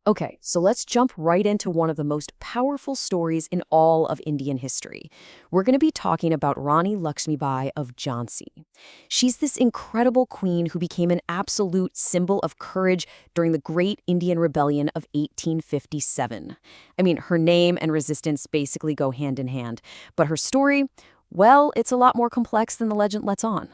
Okay, so let's jump right into one of the most powerful stories in all of Indian history. We're going to be talking about Rani Lakshmibai of Jhansi. She's this incredible queen who became an absolute symbol of courage during the Great Indian Rebellion of 1857. I mean, her name and resistance basically go hand in hand, but her story, well, it's a lot more complex than the legend lets on.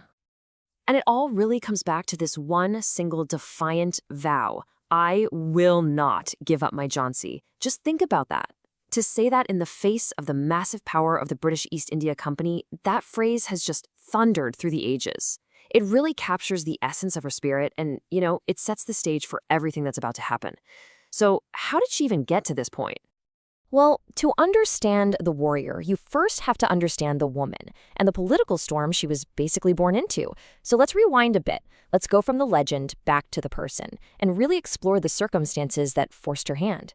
And it all really comes back to this one single defiant vow. I will not give up my Jhansi. Just think about that. To say that in the face of the massive power of the British East India Company, that phrase has just thundered through the ages. It really captures the essence of her spirit and, it sets the stage for everything that's about to happen. So, how did she even get to this point? Well, to understand the warrior, you first have to understand the woman and the political storm she was basically born into. So let's rewind a bit. Let's go from the legend back to the person and really explore the circumstances that forced her hand.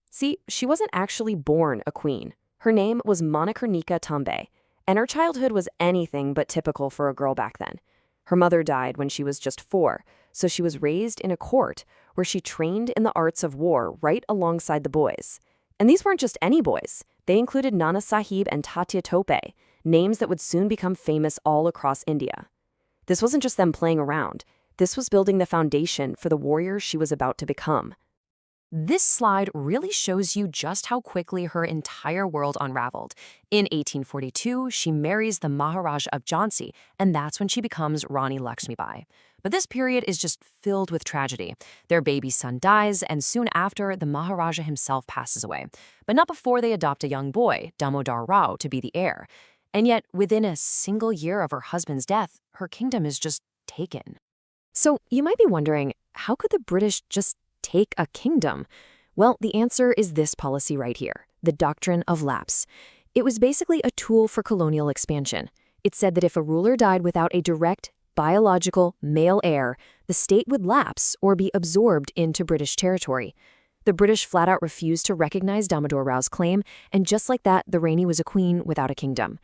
See, she wasn't actually born a queen. Her name was Manikarnika Tambe, and her childhood was anything but typical for a girl back then. Her mother died when she was just 4, so she was raised in a court where she trained in the arts of war right alongside the boys. And these weren't just any boys. They included Nana Sahib and Tatya Tope, names that would soon become famous all across India. This wasn't just them playing around. This was building the foundation for the warrior she was about to become. This slide really shows you just how quickly her entire world unraveled. In 1842, she marries the Maharaj of Jhansi, and that's when she becomes Rani Lakshmibai. But this period is just filled with tragedy. Their baby son dies, and soon after, the Maharaja himself passes away. But not before they adopt a young boy, Damodar Rao, to be the heir. And yet, within a single year of her husband's death, her kingdom is just taken. So you might be wondering, how could the British just take a kingdom? Well, the answer is this policy right here, the doctrine of lapse. It was basically a tool for colonial expansion. It said that if a ruler died without a direct, biological male heir, the state would lapse or be absorbed into British territory. The British flat out refused to recognize Damodar Rao's claim, and just like that, the Rani was a queen without a kingdom.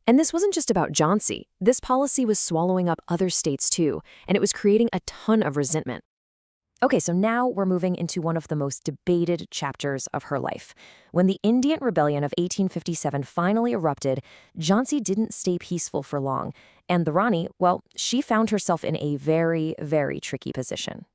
And this wasn't just about Jhansi. This policy was swallowing up other states too, and it was creating a ton of resentment. Okay, so now we're moving into one of the most debated chapters of her life. When the Indian Rebellion of 1857 finally erupted, Jhansi didn't stay peaceful for long, and the Rani, well, she found herself in a very, very tricky position.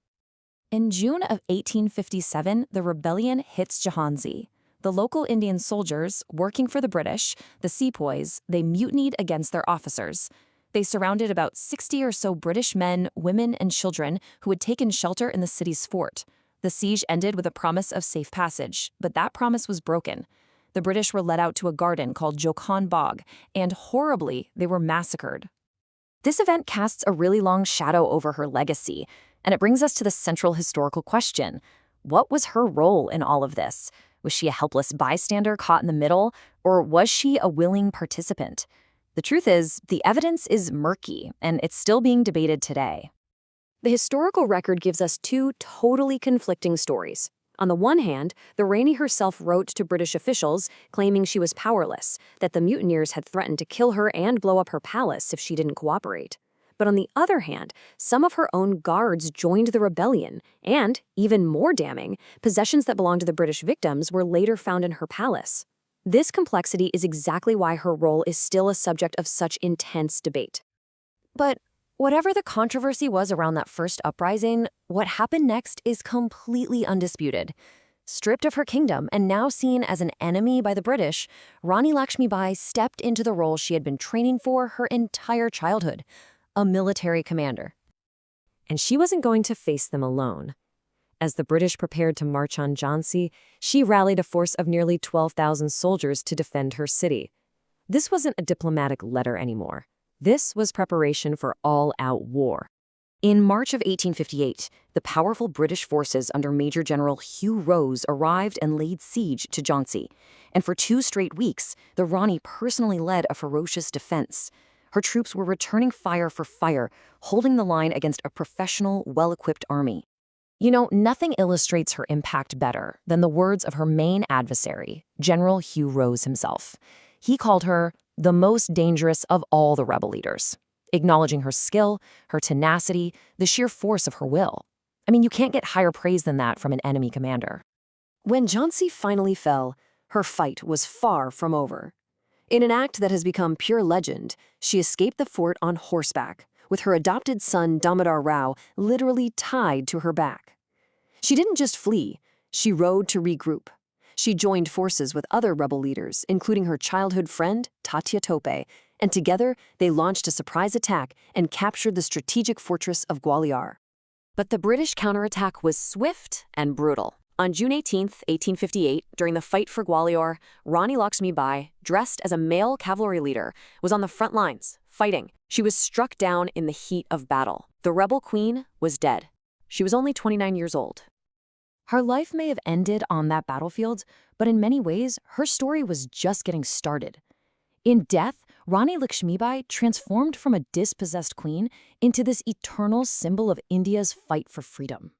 In June of 1857, the rebellion hits Jhansi. The local Indian soldiers, working for the British, the sepoys, they mutinied against their officers. They surrounded about 60 or so British men, women, and children who had taken shelter in the city's fort. The siege ended with a promise of safe passage, but that promise was broken. The British were led out to a garden called Jokhan Bagh, and horribly, they were massacred. This event casts a really long shadow over her legacy, and it brings us to the central historical question. What was her role in all of this? Was she a helpless bystander caught in the middle, or was she a willing participant? The truth is, the evidence is murky, and it's still being debated today. The historical record gives us two totally conflicting stories. On the one hand, the Rani herself wrote to British officials claiming she was powerless, that the mutineers had threatened to kill her and blow up her palace if she didn't cooperate. But on the other hand, some of her own guards joined the rebellion, and, even more damning, possessions that belonged to the British victims were later found in her palace. This complexity is exactly why her role is still a subject of such intense debate. But whatever the controversy was around that first uprising, what happened next is completely undisputed. Stripped of her kingdom and now seen as an enemy by the British, Rani Lakshmibai stepped into the role she had been training for her entire childhood, a military commander. And she wasn't going to face them alone. As the British prepared to march on Jhansi, she rallied a force of nearly 12,000 soldiers to defend her city. This wasn't a diplomatic letter anymore. This was preparation for all-out war. In March of 1858, the powerful British forces under Major General Hugh Rose arrived and laid siege to Jhansi. And for 2 straight weeks, the Rani personally led a ferocious defense. Her troops were returning fire for fire, holding the line against a professional, well-equipped army. Nothing illustrates her impact better than the words of her main adversary, General Hugh Rose himself. He called her the most dangerous of all the rebel leaders, acknowledging her skill, her tenacity, the sheer force of her will. I mean, you can't get higher praise than that from an enemy commander. When Jhansi finally fell, her fight was far from over. In an act that has become pure legend, she escaped the fort on horseback, with her adopted son Damodar Rao literally tied to her back. She didn't just flee, she rode to regroup. She joined forces with other rebel leaders, including her childhood friend, Tatya Tope, and together they launched a surprise attack and captured the strategic fortress of Gwalior. But the British counterattack was swift and brutal. On June 18, 1858, during the fight for Gwalior, Rani Lakshmi Bai, dressed as a male cavalry leader, was on the front lines, fighting. She was struck down in the heat of battle. The rebel queen was dead. She was only 29 years old. Her life may have ended on that battlefield, but in many ways, her story was just getting started. In death, Rani Lakshmibai transformed from a dispossessed queen into this eternal symbol of India's fight for freedom.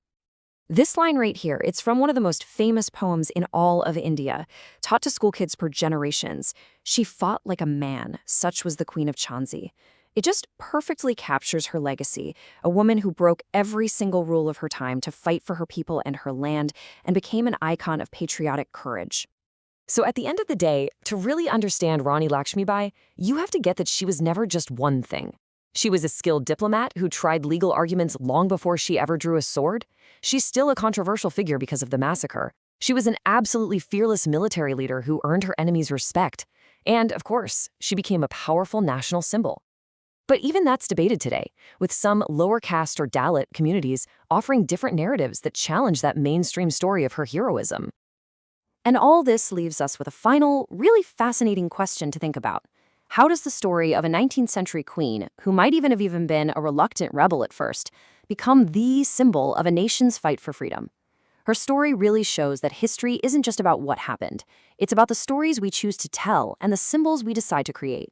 This line right here, it's from one of the most famous poems in all of India, taught to school kids for generations. She fought like a man, such was the Queen of Jhansi. It just perfectly captures her legacy, a woman who broke every single rule of her time to fight for her people and her land and became an icon of patriotic courage. So at the end of the day, to really understand Rani Lakshmibai, you have to get that she was never just one thing. She was a skilled diplomat who tried legal arguments long before she ever drew a sword. She's still a controversial figure because of the massacre. She was an absolutely fearless military leader who earned her enemies' respect. And, of course, she became a powerful national symbol. But even that's debated today, with some lower caste or Dalit communities offering different narratives that challenge that mainstream story of her heroism. And all this leaves us with a final, really fascinating question to think about. How does the story of a 19th century queen, who might even have been a reluctant rebel at first, become the symbol of a nation's fight for freedom? Her story really shows that history isn't just about what happened. It's about the stories we choose to tell and the symbols we decide to create.